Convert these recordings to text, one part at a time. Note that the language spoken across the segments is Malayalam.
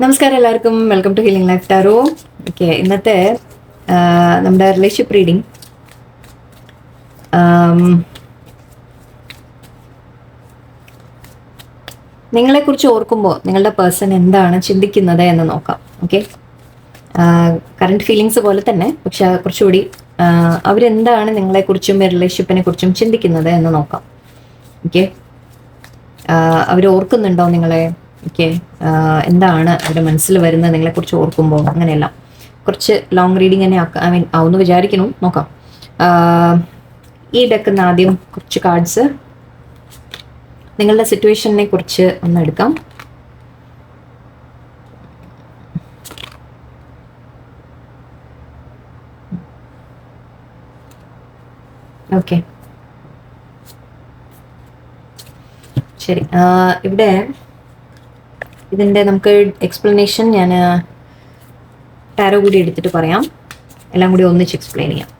നമസ്കാരം എല്ലാവർക്കും, welcome to healing life tarot. Okay, ഇന്നത്തെ നമ്മുടെ റിലേഷൻഷിപ്പ് റീഡിംഗ് നിങ്ങളെക്കുറിച്ച് ഓർക്കുമ്പോൾ നിങ്ങളുടെ പേഴ്സൺ എന്താണ് ചിന്തിക്കുന്നത് എന്ന് നോക്കാം. ഓക്കെ, കറണ്ട് ഫീലിങ്സ് പോലെ തന്നെ, പക്ഷെ കുറച്ചുകൂടി അവരെന്താണ് നിങ്ങളെക്കുറിച്ചും റിലേഷൻഷിപ്പിനെ കുറിച്ചും ചിന്തിക്കുന്നത് എന്ന് നോക്കാം. ഓക്കെ, അവർ ഓർക്കുന്നുണ്ടോ നിങ്ങളെ? ഓക്കെ, എന്താണ് അവരുടെ മനസ്സിൽ വരുന്നത് നിങ്ങളെക്കുറിച്ച് ഓർക്കുമ്പോൾ? അങ്ങനെയെല്ലാം കുറച്ച് ലോങ് റീഡിങ് തന്നെ ആവുമെന്ന് വിചാരിക്കുന്നു. നോക്കാം. ഈ ഡെക്കുന്ന ആദ്യം കുറച്ച് കാർഡ്സ് നിങ്ങളുടെ സിറ്റുവേഷനെ കുറിച്ച് ഒന്ന് എടുക്കാം. ഓക്കെ, ശരി. ഇവിടെ ഇതിൻ്റെ നമുക്ക് എക്സ്പ്ലനേഷൻ ഞാൻ ടാരോ കൂടി എടുത്തിട്ട് പറയാം. എല്ലാം കൂടി ഒന്നിച്ച് എക്സ്പ്ലെയിൻ ചെയ്യാം.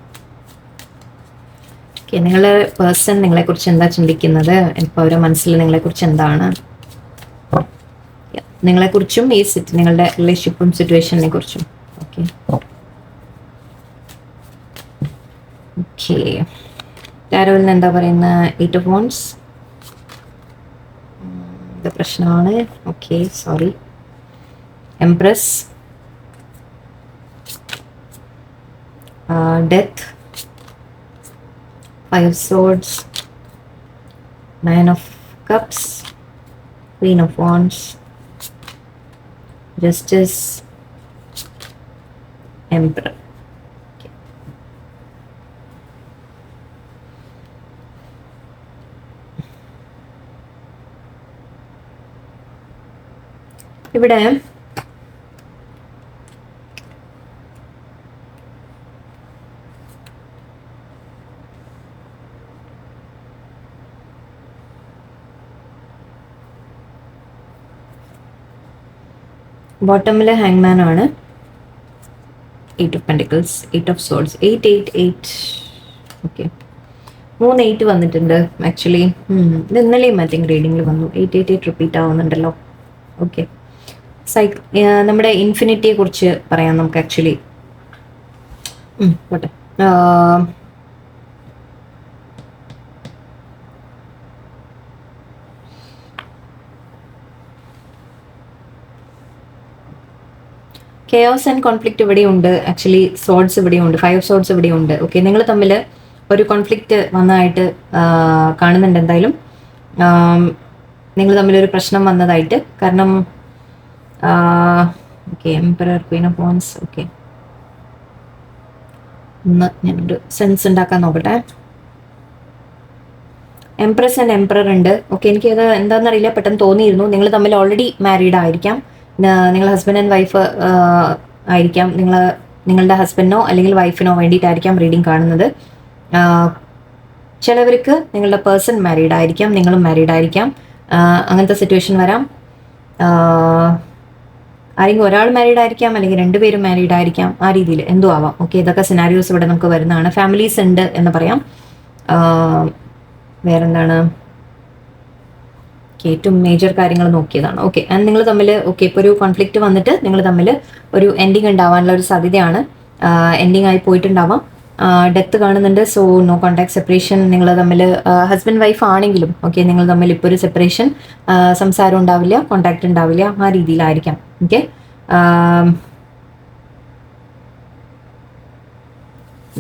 ഓക്കെ, നിങ്ങളുടെ പേഴ്സൺ നിങ്ങളെക്കുറിച്ച് എന്താ ചിന്തിക്കുന്നത്? ഇപ്പോൾ അവരുടെ മനസ്സിൽ നിങ്ങളെക്കുറിച്ച് എന്താണ്? നിങ്ങളെക്കുറിച്ചും ഈ നിങ്ങളുടെ റിലേഷൻഷിപ്പും സിറ്റുവേഷനെ കുറിച്ചും. ഓക്കെ ഓക്കെ ടാരോയിൽ നിന്ന് എന്താ പറയുന്നത്? 8 of Wands. ഇത് പ്രശ്നമാണ്. Okay, sorry. Empress, death, 5 of Swords, 9 of Cups, Queen of Wands, Justice, Emperor. ഇവിടെ ബോട്ടമിൽ ഹാങ്മാൻ ആണ്. 8 of Pentacles, 8 of Swords, 8 8 8. Okay, 3 8 വന്നിട്ടുണ്ട്. ആക്ച്വലി ഇത് ഇന്നലെയും ഐ തിങ്ക് റീഡിങ്ങിൽ വന്നു. 8 8 8 റിപ്പീറ്റ് ആവുന്നുണ്ടല്ലോ. ഓക്കെ, നമ്മുടെ ഇൻഫിനിറ്റിയെ കുറിച്ച് പറയാം നമുക്ക്. ആക്ച്വലി പോട്ടെ. കെയോസ് ആൻഡ് കോൺഫ്ലിക്റ്റ് ഇവിടെയുണ്ട്. ആക്ച്വലി സോഡ്സ് ഇവിടെയുണ്ട്. 5 സോഡ്സ് ഇവിടെയുണ്ട്. ഓക്കെ, നിങ്ങൾ തമ്മിൽ ഒരു കോൺഫ്ലിക്റ്റ് വന്നതായിട്ട് കാണുന്നുണ്ട്. എന്തായാലും നിങ്ങൾ തമ്മിലൊരു പ്രശ്നം വന്നതായിട്ട്. കാരണം okay, emperor, Queen of wands. Okay, ഒന്ന് ഞാനൊരു സെൻസ് ഉണ്ടാക്കാൻ നോക്കട്ടെ. എംപ്രസ് ആൻഡ് എംപറർ ഉണ്ട്. ഓക്കെ, എനിക്കത് എന്താണെന്നറിയില്ല, പെട്ടെന്ന് തോന്നിയിരുന്നു. നിങ്ങൾ തമ്മിൽ ഓൾറെഡി മാരീഡ് ആയിരിക്കാം. നിങ്ങൾ ഹസ്ബൻഡ് ആൻഡ് വൈഫ് ആയിരിക്കാം. നിങ്ങളുടെ ഹസ്ബൻഡിനോ അല്ലെങ്കിൽ വൈഫിനോ വേണ്ടിയിട്ടായിരിക്കാം റീഡിങ് കാണുന്നത്. ചിലവർക്ക് നിങ്ങളുടെ പേഴ്സൺ മാരീഡ് ആയിരിക്കാം, നിങ്ങളും മാരീഡ് ആയിരിക്കാം. അങ്ങനത്തെ സിറ്റുവേഷൻ വരാം. ആരെങ്കിലും ഒരാൾ മാരീഡ് ആയിരിക്കാം, അല്ലെങ്കിൽ 2 പേരും മാരീഡ് ആയിരിക്കാം. ആ രീതിയിൽ എന്തോ ആവാം. ഓക്കെ, ഇതൊക്കെ സിനാരിയോസ് ഇവിടെ നമുക്ക് വരുന്നതാണ്. ഫാമിലീസ് ഉണ്ട് എന്ന് പറയാം. വേറെന്താണ്? ഏറ്റവും മേജർ കാര്യങ്ങൾ നോക്കിയതാണ്. ഓക്കെ, ആൻഡ് നിങ്ങൾ തമ്മിൽ ഓക്കെ ഇപ്പോൾ ഒരു കോൺഫ്ലിക്റ്റ് വന്നിട്ട് നിങ്ങൾ തമ്മിൽ ഒരു എൻഡിങ് ഉണ്ടാവാനുള്ള ഒരു സാധ്യതയാണ്. എൻഡിങ് ആയി പോയിട്ടുണ്ടാവാം. ഡെത്ത് കാണുന്നുണ്ട്. So no contact, separation. നിങ്ങൾ തമ്മിൽ ഹസ്ബൻഡ് വൈഫ് ആണെങ്കിലും ഓക്കെ, നിങ്ങൾ തമ്മിൽ ഇപ്പോൾ ഒരു സെപ്പറേഷൻ, സംസാരം ഉണ്ടാവില്ല, കോൺടാക്ട് ഉണ്ടാവില്ല. ആ രീതിയിലായിരിക്കാം. Okay,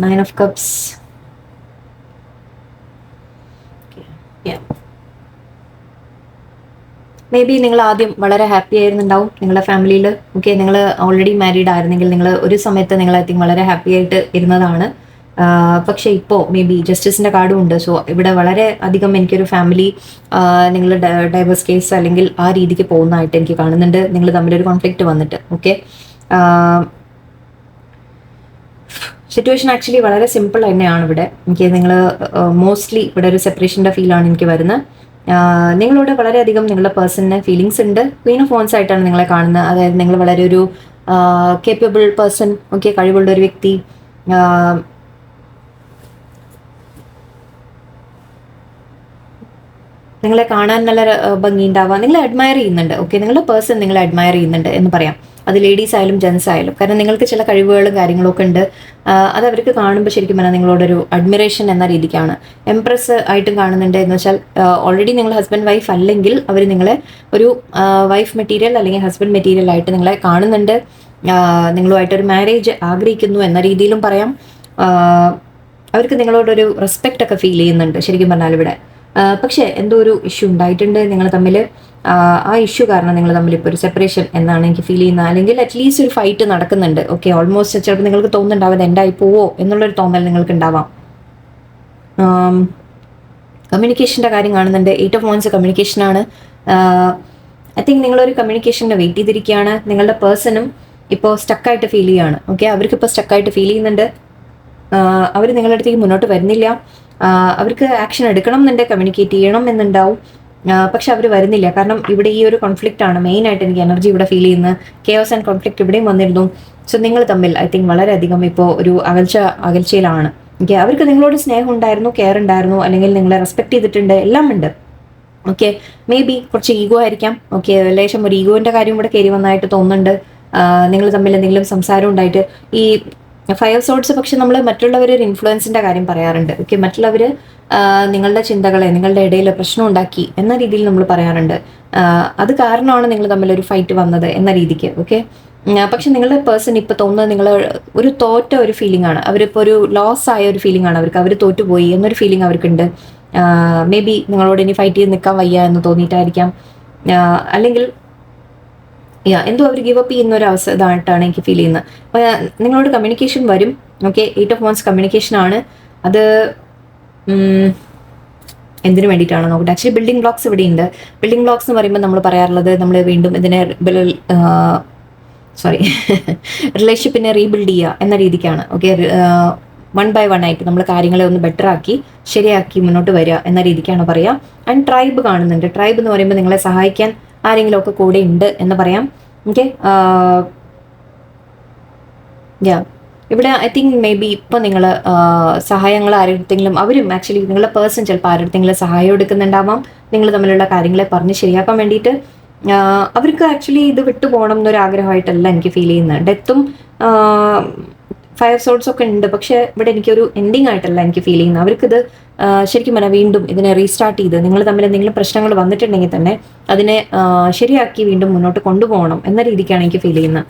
9 of Cups. Maybe നിങ്ങൾ ആദ്യം വളരെ ഹാപ്പി ആയിരുന്നുണ്ടാവും നിങ്ങളുടെ ഫാമിലിയിൽ. ഓക്കെ, നിങ്ങൾ ഓൾറെഡി മാരീഡ് ആയിരുന്നെങ്കിൽ നിങ്ങൾ ഒരു സമയത്ത് നിങ്ങൾ ഐ തിങ്ക് വളരെ ഹാപ്പി ആയിട്ട് ഇരുന്നതാണ്. പക്ഷേ ഇപ്പോൾ മേ ബി ജസ്റ്റിസിൻ്റെ കാർഡും ഉണ്ട്. സോ ഇവിടെ വളരെ അധികം എനിക്കൊരു ഫാമിലി നിങ്ങൾ ഡൈവേഴ്സ് കേസ് അല്ലെങ്കിൽ ആ രീതിക്ക് പോകുന്നതായിട്ട് എനിക്ക് കാണുന്നുണ്ട്. നിങ്ങൾ തമ്മിലൊരു കോൺഫ്ലിക്റ്റ് വന്നിട്ട്. ഓക്കെ, സിറ്റുവേഷൻ ആക്ച്വലി വളരെ സിമ്പിൾ തന്നെയാണ് ഇവിടെ. എനിക്ക് നിങ്ങൾ മോസ്റ്റ്ലി ഇവിടെ ഒരു സെപ്പറേഷൻ്റെ ഫീലാണ് എനിക്ക് വരുന്നത്. നിങ്ങളോട് വളരെയധികം നിങ്ങളുടെ പേഴ്സണിന് ഫീലിങ്സ് ഉണ്ട്. ക്വീൻ ഓഫ് വാൻസ് ആയിട്ടാണ് നിങ്ങളെ കാണുന്നത്. അതായത് നിങ്ങൾ വളരെ ഒരു കേപ്പബിൾ പേഴ്സൺ. ഓക്കെ, കഴിവുള്ള ഒരു വ്യക്തി. നിങ്ങളെ കാണാൻ നല്ല ഭംഗി ഉണ്ടാവാം, നിങ്ങളെ അഡ്മയർ ചെയ്യുന്നുണ്ട്. ഓക്കെ, നിങ്ങളുടെ പേഴ്സൺ നിങ്ങളെ അഡ്മയർ ചെയ്യുന്നുണ്ട് എന്ന് പറയാം. അത് ലേഡീസ് ആയാലും ജെൻസ് ആയാലും. കാരണം നിങ്ങൾക്ക് ചില കഴിവുകളും കാര്യങ്ങളൊക്കെ ഉണ്ട്. അത് അവർക്ക് കാണുമ്പോൾ ശരിക്കും പറഞ്ഞാൽ നിങ്ങളോടൊരു അഡ്മിറേഷൻ എന്ന രീതിക്കാണ്. എംപ്രസ് ആയിട്ടും കാണുന്നുണ്ട് എന്ന് വെച്ചാൽ ഓൾറെഡി നിങ്ങൾ ഹസ്ബൻഡ് വൈഫ് അല്ലെങ്കിൽ അവർ നിങ്ങളെ ഒരു വൈഫ് മെറ്റീരിയൽ അല്ലെങ്കിൽ ഹസ്ബൻഡ് മെറ്റീരിയൽ ആയിട്ട് നിങ്ങളെ കാണുന്നുണ്ട്. നിങ്ങളുമായിട്ടൊരു മാരേജ് ആഗ്രഹിക്കുന്നു എന്ന രീതിയിലും പറയാം. അവർക്ക് നിങ്ങളോടൊരു റെസ്പെക്റ്റ് ഒക്കെ ഫീൽ ചെയ്യുന്നുണ്ട് ശരിക്കും പറഞ്ഞാൽ ഇവിടെ. പക്ഷേ എന്തോ ഒരു ഇഷ്യൂ ഉണ്ടായിട്ടുണ്ട് നിങ്ങൾ തമ്മിൽ. ആ ഇഷ്യൂ കാരണം നിങ്ങൾ തമ്മിൽ ഇപ്പോൾ ഒരു സെപ്പറേഷൻ എന്നാണ് എനിക്ക് ഫീൽ ചെയ്യുന്നത്. അല്ലെങ്കിൽ അറ്റ്ലീസ്റ്റ് ഒരു ഫൈറ്റ് നടക്കുന്നുണ്ട്. ഓക്കെ, ഓൾമോസ്റ്റ് ചിലപ്പോൾ നിങ്ങൾക്ക് തോന്നുന്നുണ്ടാവും എൻഡായി പോവോ എന്നുള്ളൊരു തോന്നൽ നിങ്ങൾക്ക് ഉണ്ടാവാം. കമ്മ്യൂണിക്കേഷൻ്റെ കാര്യം കാണുന്നുണ്ട്. 8 of Wands കമ്മ്യൂണിക്കേഷനാണ്. ഐ തിങ്ക് നിങ്ങളൊരു കമ്മ്യൂണിക്കേഷന് വെയിറ്റ് ചെയ്തിരിക്കുകയാണ്. നിങ്ങളുടെ പേഴ്സണും ഇപ്പോൾ സ്റ്റക്കായിട്ട് ഫീൽ ചെയ്യുകയാണ്. ഓക്കെ, അവർക്കിപ്പോൾ സ്റ്റക്കായിട്ട് ഫീൽ ചെയ്യുന്നുണ്ട്. അവർ നിങ്ങളുടെ അടുത്തേക്ക് മുന്നോട്ട് വരുന്നില്ല. അവർക്ക് ആക്ഷൻ എടുക്കണം എന്നുണ്ട്, കമ്മ്യൂണിക്കേറ്റ് ചെയ്യണം എന്നുണ്ടാവും. പക്ഷെ അവർ വരുന്നില്ല. കാരണം ഇവിടെ ഈ ഒരു കോൺഫ്ലിക്റ്റ് ആണ് മെയിനായിട്ട് എനിക്ക് എനർജി ഇവിടെ ഫീൽ ചെയ്യുന്നത്. കെയോസ് ആൻഡ് കോൺഫ്ലിക്റ്റ് ഇവിടെയും വന്നിരുന്നു. സോ നിങ്ങൾ തമ്മിൽ ഐ തിങ്ക് വളരെയധികം ഇപ്പോൾ ഒരു അകൽച്ചയിലാണ്. ഓക്കെ, അവർക്ക് നിങ്ങളോട് സ്നേഹം ഉണ്ടായിരുന്നു, കെയർ ഉണ്ടായിരുന്നു, അല്ലെങ്കിൽ നിങ്ങളെ റെസ്പെക്ട് ചെയ്തിട്ടുണ്ട്, എല്ലാം ഉണ്ട്. ഓക്കെ, മേ ബി കുറച്ച് ഈഗോ ആയിരിക്കാം. ഓക്കെ, ലേശം ഒരു ഈഗോന്റെ കാര്യം ഇവിടെ കയറി വന്നതായിട്ട് തോന്നുന്നുണ്ട്. നിങ്ങൾ തമ്മിൽ എന്തെങ്കിലും സംസാരം ഉണ്ടായിട്ട് ഈ 5 of Swords. പക്ഷെ നമ്മൾ മറ്റുള്ളവർ ഒരു ഇൻഫ്ലുവൻസിന്റെ കാര്യം പറയാറുണ്ട്. ഓക്കെ, മറ്റുള്ളവർ നിങ്ങളുടെ ചിന്തകളെ നിങ്ങളുടെ ഇടയിൽ പ്രശ്നം ഉണ്ടാക്കി എന്ന രീതിയിൽ നമ്മൾ പറയാറുണ്ട്. അത് കാരണമാണ് നിങ്ങൾ തമ്മിലൊരു ഫൈറ്റ് വന്നത് എന്ന രീതിക്ക്. ഓക്കെ, പക്ഷെ നിങ്ങളുടെ പേഴ്സൺ ഇപ്പൊ തോന്നുന്നത് നിങ്ങൾ ഒരു തോറ്റ ഒരു ഫീലിംഗ് ആണ്. അവരിപ്പോൾ ഒരു ലോസ് ആയ ഒരു ഫീലിംഗ് ആണ് അവർക്ക്. അവർ തോറ്റുപോയി എന്നൊരു ഫീലിംഗ് അവർക്കുണ്ട്. മേ ബി നിങ്ങളോട് ഇനി ഫൈറ്റ് ചെയ്ത് നിൽക്കാൻ വയ്യ എന്ന് തോന്നിയിട്ടായിരിക്കാം. അല്ലെങ്കിൽ എന്തോ അവർ ഗിവ് അപ്പ് ചെയ്യുന്ന ഒരു ഇതായിട്ടാണ് എനിക്ക് ഫീൽ ചെയ്യുന്നത്. അപ്പോൾ നിങ്ങളോട് കമ്മ്യൂണിക്കേഷൻ വരും. ഓക്കെ, 8 of Wands കമ്മ്യൂണിക്കേഷൻ ആണ്. അത് എന്തിനു വേണ്ടിയിട്ടാണ് നോക്കട്ടെ. ആക്ച്വലി ബിൽഡിംഗ് ബ്ലോക്സ് ഇവിടെ ഉണ്ട്. ബിൽഡിംഗ് ബ്ലോക്സ് എന്ന് പറയുമ്പോൾ നമ്മൾ പറയാറുള്ളത് നമ്മൾ വീണ്ടും ഇതിനെ റിലേഷൻഷിപ്പിനെ റീബിൽഡ് ചെയ്യുക എന്ന രീതിക്കാണ്. ഓക്കെ, 1 by 1 ആയിട്ട് നമ്മൾ കാര്യങ്ങളെ ഒന്ന് ബെറ്റർ ആക്കി ശരിയാക്കി മുന്നോട്ട് വരിക എന്ന രീതിക്കാണ് പറയുക. ആൻഡ് ട്രൈബ് കാണുന്നുണ്ട്. ട്രൈബ് എന്ന് പറയുമ്പോൾ നിങ്ങളെ സഹായിക്കാൻ ആരെങ്കിലും ഒക്കെ കൂടെ ഉണ്ട് എന്ന് പറയാം. ഓക്കെ, ഇവിടെ ഐ തിങ്ക് മേ ബി ഇപ്പം നിങ്ങൾ സഹായങ്ങൾ ആരുടെങ്കിലും അവരും ആക്ച്വലി നിങ്ങളുടെ പേഴ്സൺ ചിലപ്പോൾ ആരുടെങ്കിലും സഹായം എടുക്കുന്നുണ്ടാവാം. നിങ്ങൾ തമ്മിലുള്ള കാര്യങ്ങളെ പറഞ്ഞ് ശരിയാക്കാൻ വേണ്ടിയിട്ട്. അവർക്ക് ആക്ച്വലി ഇത് വിട്ടുപോകണം എന്നൊരു ആഗ്രഹമായിട്ടല്ല എനിക്ക് ഫീൽ ചെയ്യുന്നത്. ഡെത്തും 5 of Swords ഒക്കെ ഉണ്ട്. പക്ഷെ ഇവിടെ എനിക്കൊരു എൻഡിങ് ആയിട്ടല്ല എനിക്ക് ഫീൽ ചെയ്യുന്നത്. അവർക്കിത് ശരിക്കും പറഞ്ഞാൽ വീണ്ടും ഇതിനെ റീസ്റ്റാർട്ട് ചെയ്ത് നിങ്ങൾ തമ്മിൽ എന്തെങ്കിലും പ്രശ്നങ്ങൾ വന്നിട്ടുണ്ടെങ്കിൽ തന്നെ അതിനെ ശരിയാക്കി വീണ്ടും മുന്നോട്ട് കൊണ്ടുപോകണം എന്ന രീതിക്കാണ് എനിക്ക് ഫീൽ ചെയ്യുന്നത്.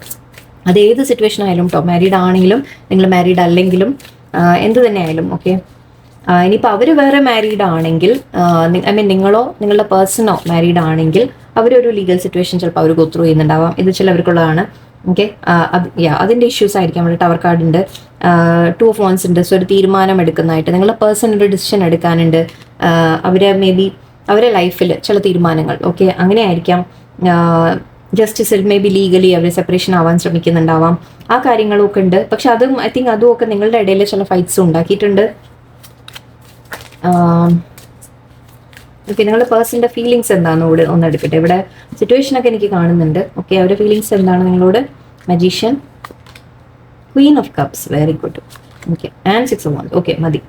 അത് ഏത് സിറ്റുവേഷൻ ആയാലും കേട്ടോ, മാരീഡ് ആണെങ്കിലും നിങ്ങൾ മാരീഡ് അല്ലെങ്കിലും എന്ത് തന്നെ ആയാലും. ഓക്കെ, ഇനിയിപ്പോൾ അവർ വേറെ മാരീഡ് ആണെങ്കിൽ ഐ മീൻ നിങ്ങളോ നിങ്ങളുടെ പേഴ്സണോ മാരീഡ് ആണെങ്കിൽ അവരൊരു ലീഗൽ സിറ്റുവേഷൻ ചിലപ്പോൾ അവർ ഗോ ത്രൂ ചെയ്യുന്നുണ്ടാവാം. ഇത് ചിലവർക്കുള്ളതാണ്. ഓക്കെ, അതിൻ്റെ ഇഷ്യൂസ് ആയിരിക്കും. അവിടെ ടവർ കാർഡ് ഉണ്ട്, 2 of Wands ഉണ്ട്. സോ ഒരു തീരുമാനം എടുക്കുന്നതായിട്ട് നിങ്ങളുടെ പേഴ്സൺ ഒരു ഡിസിഷൻ എടുക്കാനുണ്ട്. അവരെ മേ ബി അവരെ ലൈഫിൽ ചില തീരുമാനങ്ങൾ ഓക്കെ അങ്ങനെ ആയിരിക്കാം. ജസ്റ്റിസിൽ മേ ബി ലീഗലി അവർ സെപ്പറേഷൻ ആവാൻ ശ്രമിക്കുന്നുണ്ടാവാം. ആ കാര്യങ്ങളൊക്കെ ഉണ്ട്. പക്ഷെ അതും ഐ തിങ്ക് അതും ഒക്കെ നിങ്ങളുടെ ഇടയിൽ ചില ഫൈറ്റ്സ് ഉണ്ടാക്കിയിട്ടുണ്ട്. ഓക്കെ, നിങ്ങളുടെ പേഴ്സണിന്റെ ഫീലിങ്സ് എന്താണെന്ന് കൂടെ ഒന്ന് എടുക്കട്ടെ. ഇവിടെ സിറ്റുവേഷനൊക്കെ എനിക്ക് കാണുന്നുണ്ട്. ഓക്കെ, അവരുടെ ഫീലിങ്സ് എന്താണ് നിങ്ങളോട്? Magician, Queen of cups, very good. Okay, and 6 of Wands. Okay, മതി.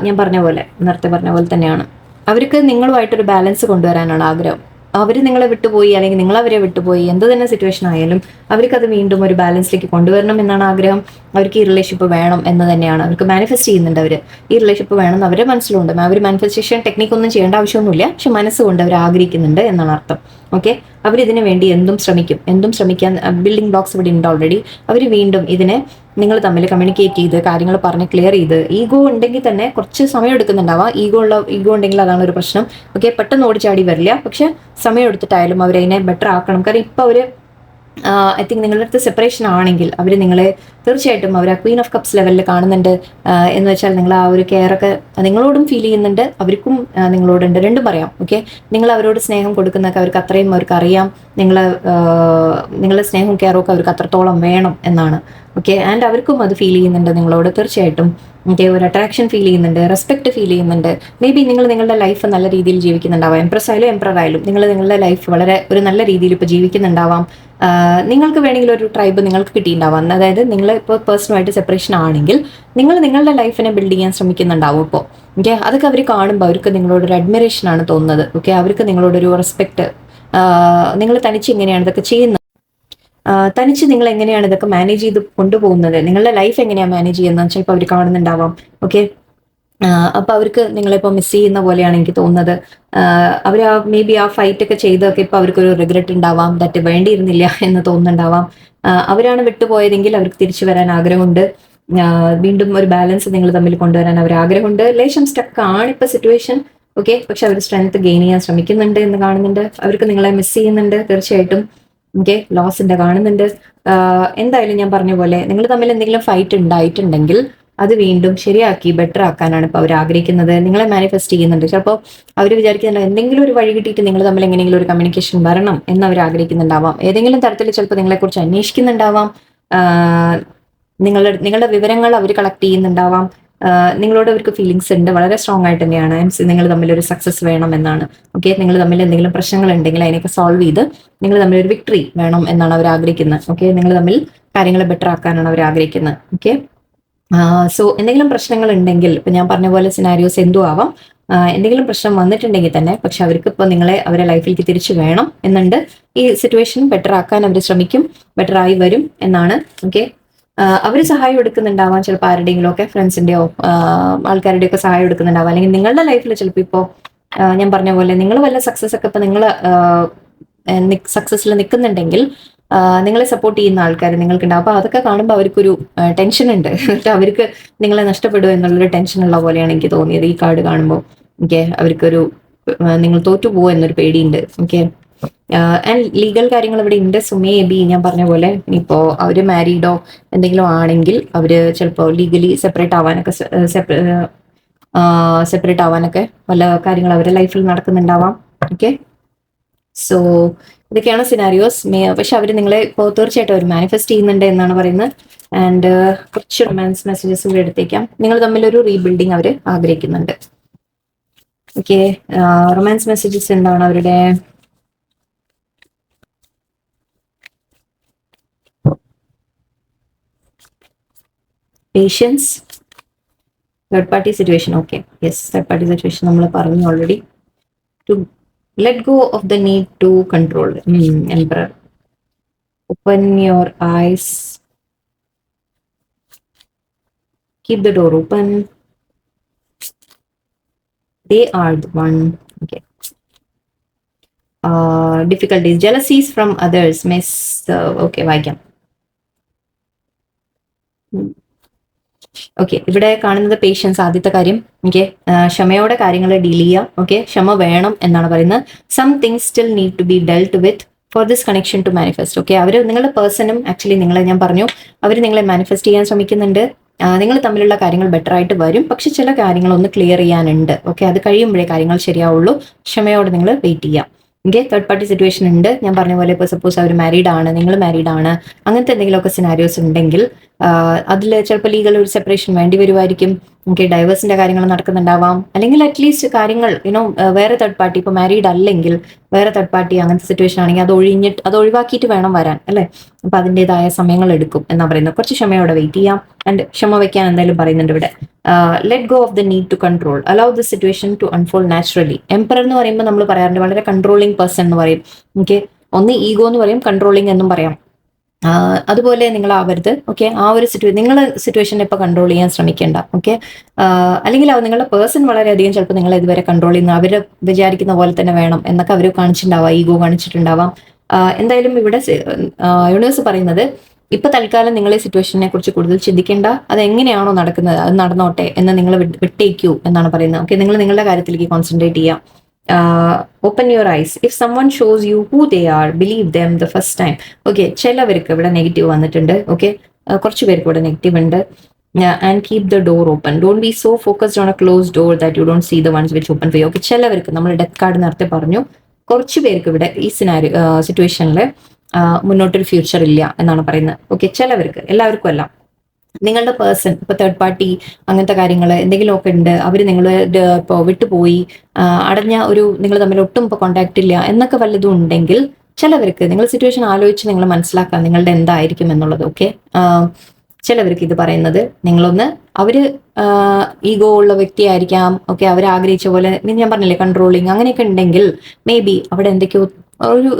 ഞാൻ പറഞ്ഞ പോലെ നേരത്തെ പറഞ്ഞ പോലെ തന്നെയാണ്. അവർക്ക് നിങ്ങളുമായിട്ടൊരു ബാലൻസ് കൊണ്ടുവരാനാണ് ആഗ്രഹം. അവർ നിങ്ങളെ വിട്ടുപോയി അല്ലെങ്കിൽ നിങ്ങൾ അവരെ വിട്ടുപോയി, എന്ത് തന്നെ സിറ്റുവേഷൻ ആയാലും അവർക്കത് വീണ്ടും ഒരു ബാലൻസിലേക്ക് കൊണ്ടുവരണം എന്നാണ് ആഗ്രഹം. അവർക്ക് ഈ റിലേഷൻഷിപ്പ് വേണം എന്ന് തന്നെയാണ് അവർക്ക് മാനിഫെസ്റ്റ് ചെയ്യുന്നുണ്ട്. അവർ ഈ റിലേഷൻഷിപ്പ് വേണം എന്ന് അവരുടെ മനസ്സിലുണ്ട്. അവർ മാനിഫെസ്റ്റേഷൻ ടെക്നിക്കൊന്നും ചെയ്യേണ്ട ആവശ്യമൊന്നുമില്ല. പക്ഷെ മനസ്സുകൊണ്ട് അവർ ആഗ്രഹിക്കുന്നുണ്ട് എന്നാണ് അർത്ഥം. ഓക്കെ, അവരിതിനു വേണ്ടി എന്തും ശ്രമിക്കും. എന്തും ശ്രമിക്കാൻ ബിൽഡിംഗ് ബ്ലോക്സ് ഇവിടെ ഉണ്ട് ഓൾറെഡി. അവർ വീണ്ടും ഇതിനെ നിങ്ങൾ തമ്മിൽ കമ്മ്യൂണിക്കേറ്റ് ചെയ്ത് കാര്യങ്ങൾ പറഞ്ഞ് ക്ലിയർ ചെയ്ത്, ഈഗോ ഉണ്ടെങ്കിൽ തന്നെ കുറച്ച് സമയം എടുക്കുന്നുണ്ടാവാം. ഈഗോ ഉണ്ടെങ്കിൽ അതാണ് ഒരു പ്രശ്നം. ഓക്കെ, പെട്ടെന്ന് ഓടിച്ചാടി വരില്ല. പക്ഷെ സമയം എടുത്തിട്ടായാലും അവരതിനെ ബെറ്റർ ആക്കണം. കാരണം ഇപ്പം അവർ ഐ തിങ്ക് നിങ്ങളുടെ അടുത്ത് സെപ്പറേഷൻ ആണെങ്കിൽ അവർ നിങ്ങളെ തീർച്ചയായിട്ടും അവർ ആ ക്വീൻ ഓഫ് കപ്സ് ലെവലിൽ കാണുന്നുണ്ട്. എന്ന് വെച്ചാൽ നിങ്ങൾ ആ ഒരു കെയറൊക്കെ നിങ്ങളോടും ഫീൽ ചെയ്യുന്നുണ്ട്, അവർക്കും നിങ്ങളോടുണ്ട്, രണ്ടും പറയാം. ഓക്കെ, നിങ്ങൾ അവരോട് സ്നേഹം കൊടുക്കുന്നതൊക്കെ അവർക്ക് അത്രയും അവർക്ക് അറിയാം. നിങ്ങളുടെ സ്നേഹവും കെയറൊക്കെ അവർക്ക് അത്രത്തോളം വേണം എന്നാണ്. ഓക്കെ, ആൻഡ് അവർക്കും അത് ഫീൽ ചെയ്യുന്നുണ്ട് നിങ്ങളോട് തീർച്ചയായിട്ടും. ഓക്കെ, ഒരു അട്രാക്ഷൻ ഫീൽ ചെയ്യുന്നുണ്ട്, റെസ്പെക്ട് ഫീൽ ചെയ്യുന്നുണ്ട്. മേ ബി നിങ്ങൾ നിങ്ങളുടെ ലൈഫ് നല്ല രീതിയിൽ ജീവിക്കുന്നുണ്ടാവാം. എംപ്രസ് ആയാലും എംപ്രർ ആയാലും നിങ്ങൾ നിങ്ങളുടെ ലൈഫ് വളരെ ഒരു നല്ല രീതിയിൽ ഇപ്പോൾ ജീവിക്കുന്നുണ്ടാവാം. നിങ്ങൾക്ക് വേണമെങ്കിൽ ഒരു ട്രൈബ് നിങ്ങൾക്ക് കിട്ടിയിട്ടുണ്ടാവാം. അതായത് നിങ്ങൾ ഇപ്പോൾ പേഴ്സണുമായിട്ട് സെപ്പറേഷൻ ആണെങ്കിൽ നിങ്ങൾ നിങ്ങളുടെ ലൈഫിനെ ബിൽഡ് ചെയ്യാൻ ശ്രമിക്കുന്നുണ്ടാവും ഇപ്പോൾ. ഓക്കെ, അതൊക്കെ അവർ കാണുമ്പോൾ അവർക്ക് നിങ്ങളോടൊരു അഡ്മിറേഷൻ ആണ് തോന്നുന്നത്. ഓക്കെ, അവർക്ക് നിങ്ങളോടൊരു റെസ്പെക്ട്, നിങ്ങൾ തനിച്ച് എങ്ങനെയാണ് ഇതൊക്കെ ചെയ്യുന്നത്, തനിച്ച് നിങ്ങൾ എങ്ങനെയാണ് ഇതൊക്കെ മാനേജ് ചെയ്ത് കൊണ്ടുപോകുന്നത്, നിങ്ങളുടെ ലൈഫ് എങ്ങനെയാണ് മാനേജ് ചെയ്യുന്നത് ചിലപ്പോൾ അവർ കാണുന്നുണ്ടാവാം. ഓക്കെ, അപ്പൊ അവർക്ക് നിങ്ങളിപ്പോൾ മിസ് ചെയ്യുന്ന പോലെയാണ് എനിക്ക് തോന്നുന്നത്. അവർ മേ ബി ആ ഫൈറ്റ് ഒക്കെ ചെയ്തൊക്കെ ഇപ്പൊ അവർക്കൊരു റിഗ്രറ്റ് ഉണ്ടാവാം, ദറ്റ് വേണ്ടിയിരുന്നില്ല എന്ന് തോന്നുന്നുണ്ടാവാം. അവരാണ് വിട്ടുപോയതെങ്കിൽ അവർക്ക് തിരിച്ചു വരാൻ ആഗ്രഹമുണ്ട്. വീണ്ടും ഒരു ബാലൻസ് നിങ്ങൾ തമ്മിൽ കൊണ്ടുവരാൻ അവർ ആഗ്രഹമുണ്ട്. ലേശം സ്റ്റക്ക് ആണ് ഇപ്പൊ സിറ്റുവേഷൻ. ഓക്കെ, പക്ഷെ അവർ സ്ട്രെങ്ത് ഗെയിൻ ചെയ്യാൻ ശ്രമിക്കുന്നുണ്ട് എന്ന് കാണുന്നുണ്ട്. അവർക്ക് നിങ്ങളെ മിസ് ചെയ്യുന്നുണ്ട് തീർച്ചയായിട്ടും. ഓക്കെ, ലോസിന്റെ കാണുന്നുണ്ട്. എന്തായാലും ഞാൻ പറഞ്ഞ പോലെ നിങ്ങൾ തമ്മിൽ എന്തെങ്കിലും ഫൈറ്റ് ഉണ്ടായിട്ടുണ്ടെങ്കിൽ അത് വീണ്ടും ശരിയാക്കി ബെറ്റർ ആക്കാനാണ് ഇപ്പോൾ അവർ ആഗ്രഹിക്കുന്നത്. നിങ്ങളെ മാനിഫെസ്റ്റ് ചെയ്യുന്നുണ്ട്. ചിലപ്പോൾ അവർ വിചാരിക്കുന്നുണ്ട് എന്തെങ്കിലും ഒരു വഴി കിട്ടിയിട്ട് നിങ്ങൾ തമ്മിൽ എങ്ങനെയെങ്കിലും ഒരു കമ്മ്യൂണിക്കേഷൻ വരണം എന്ന് അവർ ആഗ്രഹിക്കുന്നുണ്ടാവാം. ഏതെങ്കിലും തരത്തിൽ ചിലപ്പോൾ നിങ്ങളെക്കുറിച്ച് അന്വേഷിക്കുന്നുണ്ടാവാം. നിങ്ങളുടെ വിവരങ്ങൾ അവർ കളക്ട് ചെയ്യുന്നുണ്ടാവാം. നിങ്ങളോട് അവർക്ക് ഫീലിങ്സ് ഉണ്ട്, വളരെ സ്ട്രോങ് ആയിട്ട് തന്നെയാണ്. നിങ്ങൾ തമ്മിൽ ഒരു സക്സസ് വേണം എന്നാണ്. ഓക്കെ, നിങ്ങൾ തമ്മിൽ എന്തെങ്കിലും പ്രശ്നങ്ങൾ ഉണ്ടെങ്കിൽ അതിനൊക്കെ സോൾവ് ചെയ്ത് നിങ്ങൾ തമ്മിൽ ഒരു വിക്ടറി വേണം എന്നാണ് അവർ ആഗ്രഹിക്കുന്നത്. ഓക്കെ, നിങ്ങൾ തമ്മിൽ കാര്യങ്ങൾ ബെറ്റർ ആക്കാനാണ് അവർ ആഗ്രഹിക്കുന്നത്. ഓക്കെ, സോ എന്തെങ്കിലും പ്രശ്നങ്ങൾ ഉണ്ടെങ്കിൽ ഇപ്പൊ ഞാൻ പറഞ്ഞ പോലെ സിനാരിയോസ് എന്തും ആവാം. എന്തെങ്കിലും പ്രശ്നം വന്നിട്ടുണ്ടെങ്കിൽ തന്നെ പക്ഷെ അവർക്ക് ഇപ്പോൾ നിങ്ങളെ അവരുടെ ലൈഫിലേക്ക് തിരിച്ചു വേണം എന്നുണ്ട്. ഈ സിറ്റുവേഷൻ ബെറ്റർ ആക്കാൻ അവർ ശ്രമിക്കും, ബെറ്റർ ആയി വരും എന്നാണ്. ഓക്കെ, അവർ സഹായം എടുക്കുന്നുണ്ടാവാം, ചിലപ്പോൾ ആരുടെയെങ്കിലും ഒക്കെ ഫ്രണ്ട്സിന്റെയോ ആൾക്കാരുടെയോ ഒക്കെ സഹായം എടുക്കുന്നുണ്ടാവാം. അല്ലെങ്കിൽ നിങ്ങളുടെ ലൈഫിൽ ചിലപ്പോൾ ഇപ്പോൾ ഞാൻ പറഞ്ഞ പോലെ നിങ്ങൾ വല്ല സക്സസ് ഒക്കെ ഇപ്പൊ നിങ്ങൾ സക്സസ്സിൽ നിൽക്കുന്നുണ്ടെങ്കിൽ നിങ്ങളെ സപ്പോർട്ട് ചെയ്യുന്ന ആൾക്കാർ നിങ്ങൾക്കുണ്ടാവും. അപ്പൊ അതൊക്കെ കാണുമ്പോൾ അവർക്കൊരു ടെൻഷൻ ഉണ്ട്. അവർക്ക് നിങ്ങളെ നഷ്ടപ്പെടുക എന്നുള്ളൊരു ടെൻഷൻ ഉള്ള പോലെയാണ് എനിക്ക് തോന്നിയത് ഈ കാർഡ് കാണുമ്പോൾ. ഓക്കെ, അവർക്കൊരു നിങ്ങൾ തോറ്റുപോകുമോ എന്നൊരു പേടിയുണ്ട്. ഓക്കെ, ആൻഡ് ലീഗൽ കാര്യങ്ങൾ ഇവിടെ ഉണ്ട്. സോ മേ ബി ഞാൻ പറഞ്ഞ പോലെ ഇപ്പോ അവര് മാരീഡോ എന്തെങ്കിലും ആണെങ്കിൽ അവര് ചിലപ്പോൾ ലീഗലി സെപ്പറേറ്റ് ആവാനൊക്കെ വല്ല കാര്യങ്ങൾ അവരുടെ ലൈഫിൽ നടക്കുന്നുണ്ടാവാം. ഓക്കെ, സോ ഇതൊക്കെയാണ് സിനാരിയോസ്. പക്ഷെ അവർ നിങ്ങളെ ഇപ്പോൾ തീർച്ചയായിട്ടും അവർ മാനിഫെസ്റ്റ് ചെയ്യുന്നുണ്ട് എന്നാണ് പറയുന്നത്. ആൻഡ് കുറച്ച് റൊമാൻസ് മെസ്സേജസ് കൂടി എടുത്തേക്കാം. നിങ്ങൾ തമ്മിലൊരു റീബിൽഡിങ് അവർ ആഗ്രഹിക്കുന്നുണ്ട്. ഓക്കെ, റൊമാൻസ് മെസ്സേജസ് എന്താണ് അവരുടെ? Patience, third party situation. Okay, yes, third party situation നമ്മൾ പറഞ്ഞു already. To let go of the need to control. Emperor, open your eyes, keep the door open, they are the one. Okay, difficulties, jealousies from others, miss okay, വായിക്കാം. ഓക്കെ, ഇവിടെ കാണുന്നത് പേഷ്യൻസ്, ആദ്യത്തെ കാര്യം. ഓക്കെ, ക്ഷമയോടെ കാര്യങ്ങൾ ഡീൽ ചെയ്യുക. ഓക്കെ, ക്ഷമ വേണം എന്നാണ് പറയുന്നത്. Some things still need to be dealt with for this connection to manifest. Okay, അവർ നിങ്ങളുടെ പേഴ്സണും ആക്ച്വലി നിങ്ങളെ ഞാൻ പറഞ്ഞു അവർ നിങ്ങളെ മാനിഫെസ്റ്റ് ചെയ്യാൻ ശ്രമിക്കുന്നുണ്ട്. നിങ്ങൾ തമ്മിലുള്ള കാര്യങ്ങൾ ബെറ്റർ ആയിട്ട് വരും. പക്ഷെ ചില കാര്യങ്ങൾ ഒന്ന് ക്ലിയർ ചെയ്യാനുണ്ട്. ഓക്കെ, അത് കഴിയുമ്പോഴേ കാര്യങ്ങൾ ശരിയാവുള്ളൂ. ക്ഷമയോടെ നിങ്ങൾ വെയിറ്റ് ചെയ്യാം. ഓക്കെ, തേർഡ് പാർട്ടി സിറ്റുവേഷൻ ഉണ്ട്. ഞാൻ പറഞ്ഞ പോലെ ഇപ്പോൾ സപ്പോസ് അവർ മാരീഡ് ആണ്, നിങ്ങൾ മാരീഡ് ആണ്, അങ്ങനത്തെ എന്തെങ്കിലുമൊക്കെ സിനാരിയോസ് ഉണ്ടെങ്കിൽ അതിൽ ചിലപ്പോൾ ലീഗൽ ഒരു സെപ്പറേഷൻ വേണ്ടി വരുമായിരിക്കും. ഓക്കെ, ഡൈവേഴ്സിന്റെ കാര്യങ്ങൾ നടക്കുന്നുണ്ടാവാം. അല്ലെങ്കിൽ അറ്റ്ലീസ്റ്റ് കാര്യങ്ങൾ വേറെ തേർഡ് പാർട്ടി, ഇപ്പോൾ മാരീഡ് അല്ലെങ്കിൽ വേറെ തേർഡ് പാർട്ടി അങ്ങനത്തെ സിറ്റുവേഷൻ ആണെങ്കിൽ അത് ഒഴിവാക്കിയിട്ട് വേണം വരാൻ, അല്ലേ? അപ്പൊ അതിൻ്റെതായ സമയങ്ങൾ എടുക്കും എന്നാ പറയുന്നത്. കുറച്ച് ക്ഷമയോടെ വെയിറ്റ് ചെയ്യാം. ആൻഡ് ക്ഷമ വെക്കാൻ എന്തായാലും പറയുന്നുണ്ട് ഇവിടെ. Let go of the need to control, allow the situation to unfold naturally. Emperor എന്ന് പറയുമ്പോൾ നമ്മൾ പറയാറുണ്ട് വളരെ കൺട്രോളിങ് പേഴ്സൺ എന്ന് പറയും. ഓക്കെ, ഒന്ന് ഈഗോ എന്ന് പറയും, കൺട്രോളിങ് എന്നും പറയാം. അതുപോലെ നിങ്ങൾ ആവരുത്. ഓക്കെ, ആ ഒരു നിങ്ങൾ സിറ്റുവേഷൻ ഇപ്പൊ കൺട്രോൾ ചെയ്യാൻ ശ്രമിക്കേണ്ട. ഓക്കെ, അല്ലെങ്കിൽ നിങ്ങളുടെ പേഴ്സൺ വളരെയധികം ചിലപ്പോൾ നിങ്ങൾ ഇതുവരെ കൺട്രോൾ ചെയ്യുന്ന അവർ വിചാരിക്കുന്ന പോലെ തന്നെ വേണം എന്നൊക്കെ അവർ കാണിച്ചിട്ടുണ്ടാവാം, ഈഗോ കാണിച്ചിട്ടുണ്ടാവാം. എന്തായാലും ഇവിടെ യൂണിവേഴ്സ് പറയുന്നത് ഇപ്പൊ തൽക്കാലം നിങ്ങൾ ഈ സിറ്റുവേഷനെ കുറിച്ച് കൂടുതൽ ചിന്തിക്കേണ്ട. അത് എങ്ങനെയാണോ നടക്കുന്നത് അത് നടന്നോട്ടെ എന്ന് നിങ്ങൾ വിട്ടേക്കൂ എന്നാണ് പറയുന്നത്. ഓക്കെ, നിങ്ങൾ നിങ്ങളുടെ കാര്യത്തിലേക്ക് കോൺസെൻട്രേറ്റ് ചെയ്യാം. Open your eyes, if someone shows you who they are, believe them the first time. Okay, ചിലവർക്ക് ഇവിടെ നെഗറ്റീവ് വന്നിട്ടുണ്ട്. ഓക്കെ, കുറച്ച് പേർക്ക് ഇവിടെ നെഗറ്റീവ് ഉണ്ട്. And keep the door open, don't be so focused on a close door that you don't see the ones which open for you. Okay, ചിലവർക്ക് നമ്മൾ ഡെത്ത് കാർഡ് നേരത്തെ പറഞ്ഞു, കുറച്ച് പേർക്ക് ഇവിടെ ഈ സിറ്റുവേഷനിൽ മുന്നോട്ടൊരു ഫ്യൂച്ചർ ഇല്ല എന്നാണ് പറയുന്നത്. ഓക്കെ, ചിലവർക്ക്, എല്ലാവർക്കും അല്ല. നിങ്ങളുടെ പേഴ്സൺ ഇപ്പൊ തേർഡ് പാർട്ടി അങ്ങനത്തെ കാര്യങ്ങൾ എന്തെങ്കിലുമൊക്കെ ഉണ്ട്, അവർ നിങ്ങൾ ഇപ്പോൾ വിട്ടുപോയി, അടഞ്ഞ ഒരു നിങ്ങൾ തമ്മിൽ ഒട്ടും ഇപ്പോൾ കോണ്ടാക്ട് ഇല്ല എന്നൊക്കെ വല്ലതും ഉണ്ടെങ്കിൽ ചിലവർക്ക് നിങ്ങൾ സിറ്റുവേഷൻ ആലോചിച്ച് നിങ്ങൾ മനസ്സിലാക്കുക നിങ്ങളുടെ എന്തായിരിക്കും എന്നുള്ളത്. ഓക്കെ, ചിലവർക്ക് ഇത് പറയുന്നത് നിങ്ങളൊന്ന് അവര് ഈഗോ ഉള്ള വ്യക്തിയായിരിക്കാം. ഓക്കെ, അവർ ആഗ്രഹിച്ച പോലെ ഞാൻ പറഞ്ഞില്ലേ കൺട്രോളിങ് അങ്ങനെയൊക്കെ ഉണ്ടെങ്കിൽ മേ ബി അവിടെ എന്തൊക്കെയോ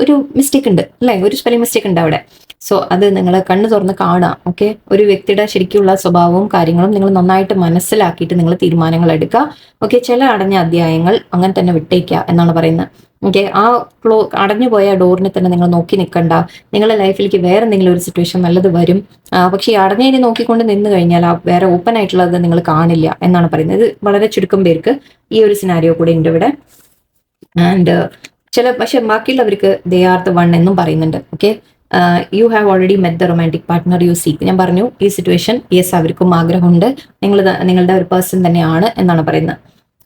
ഒരു മിസ്റ്റേക്ക് ഉണ്ട് അല്ലേ, ഒരു സ്പെല്ലിംഗ് മിസ്റ്റേക്ക് ഉണ്ട് അവിടെ. സോ അത് നിങ്ങൾ കണ്ണു തുറന്ന് കാണാം. ഓക്കെ, ഒരു വ്യക്തിയുടെ ശരിക്കുള്ള സ്വഭാവവും കാര്യങ്ങളും നിങ്ങൾ നന്നായിട്ട് മനസ്സിലാക്കിയിട്ട് നിങ്ങൾ തീരുമാനങ്ങൾ എടുക്കുക. ഓക്കെ, ചില അടഞ്ഞ അധ്യായങ്ങൾ അങ്ങനെ തന്നെ വിട്ടേക്കുക എന്നാണ് പറയുന്നത്. ഓക്കെ, ആ അടഞ്ഞു പോയ ഡോറിനെ തന്നെ നിങ്ങൾ നോക്കി നിൽക്കണ്ട. നിങ്ങളുടെ ലൈഫിലേക്ക് വേറെ എന്തെങ്കിലും ഒരു സിറ്റുവേഷൻ നല്ലത് വരും. പക്ഷേ ഈ അടഞ്ഞതിനെ നോക്കിക്കൊണ്ട് നിന്ന് കഴിഞ്ഞാൽ ആ വേറെ ഓപ്പൺ ആയിട്ടുള്ളത് നിങ്ങൾ കാണില്ല എന്നാണ് പറയുന്നത്. ഇത് വളരെ ചുരുക്കം പേർക്ക് ഈ ഒരു സിനാരിയോ കൂടെ ഉണ്ട് ഇവിടെ. ആൻഡ് പക്ഷെ ബാക്കിയുള്ളവർക്ക് ദേ ആർ ദ വൺ എന്നും പറയുന്നുണ്ട്. Okay, you have already met the romantic partner U seek. ഞാൻ പറഞ്ഞു ഈ സിറ്റുവേഷൻ യെസ് അവർക്കും ആഗ്രഹമുണ്ട്, നിങ്ങളുടെ ഒരു പേഴ്സൺ തന്നെയാണ് എന്നാണ് പറയുന്നത്.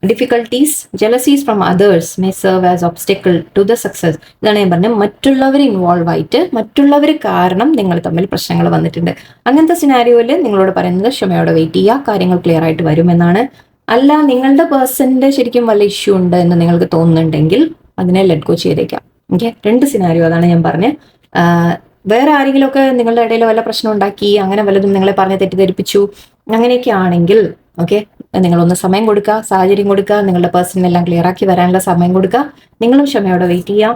Difficulties jealousies from others may serve as obstacle to the success. ഇതാണ് ഞാൻ പറഞ്ഞത്, മറ്റുള്ളവർ ഇൻവോൾവ് ആയിട്ട് മറ്റുള്ളവർ കാരണം നിങ്ങൾ തമ്മിൽ പ്രശ്നങ്ങൾ വന്നിട്ടുണ്ട്. അങ്ങനത്തെ സിനാരിയോയിൽ നിങ്ങളോട് പറയുന്നത് ക്ഷമയോടെ വെയിറ്റ് ചെയ്യുക, കാര്യങ്ങൾ ക്ലിയർ ആയിട്ട് വരുമെന്നാണ്. അല്ല നിങ്ങളുടെ പേഴ്സണിന്റെ ശരിക്കും വല്ല ഇഷ്യൂ ഉണ്ട് എന്ന് നിങ്ങൾക്ക് തോന്നുന്നുണ്ടെങ്കിൽ അതിനെ ലെറ്റ് ഗോ ചെയ്തേക്കാം. ഓക്കെ, 2 സിനാരിയോ അതാണ് ഞാൻ പറഞ്ഞത്. വേറെ ആരെങ്കിലുമൊക്കെ നിങ്ങളുടെ ഇടയിൽ വല്ല പ്രശ്നം ഉണ്ടാക്കി അങ്ങനെ വല്ലതും നിങ്ങളെ പറഞ്ഞ് തെറ്റിദ്ധരിപ്പിച്ചു അങ്ങനെയൊക്കെ ആണെങ്കിൽ ഓക്കെ, നിങ്ങളൊന്ന് സമയം കൊടുക്കുക, സാഹചര്യം കൊടുക്കുക, നിങ്ങളുടെ പേഴ്സണെല്ലാം ക്ലിയർ ആക്കി വരാനുള്ള സമയം കൊടുക്കുക. നിങ്ങളും ക്ഷമയോടെ വെയിറ്റ് ചെയ്യാം.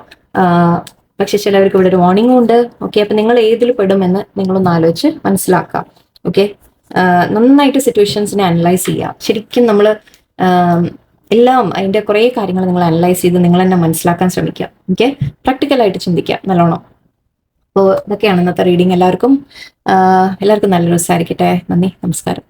പക്ഷെ ചിലവർക്ക് ഇവിടെ ഒരു വാർണിംഗും ഉണ്ട്. ഓക്കെ, അപ്പൊ നിങ്ങൾ ഏതിൽ പെടുമെന്ന് നിങ്ങളൊന്ന് ആലോചിച്ച് മനസ്സിലാക്കുക. ഓക്കെ, നന്നായിട്ട് സിറ്റുവേഷൻസിനെ അനലൈസ് ചെയ്യുക. ശരിക്കും നമ്മൾ എല്ലാം അതിന്റെ കുറേ കാര്യങ്ങൾ നിങ്ങൾ അനലൈസ് ചെയ്ത് നിങ്ങൾ തന്നെ മനസ്സിലാക്കാൻ ശ്രമിക്കുക. ഓക്കെ, പ്രാക്ടിക്കലായിട്ട് ചിന്തിക്കുക നല്ലോണം. അപ്പോൾ ഇതൊക്കെയാണ് ഇന്നത്തെ റീഡിങ്. എല്ലാവർക്കും നല്ലൊരു ദിവസമായിരിക്കട്ടെ. നന്ദി, നമസ്കാരം.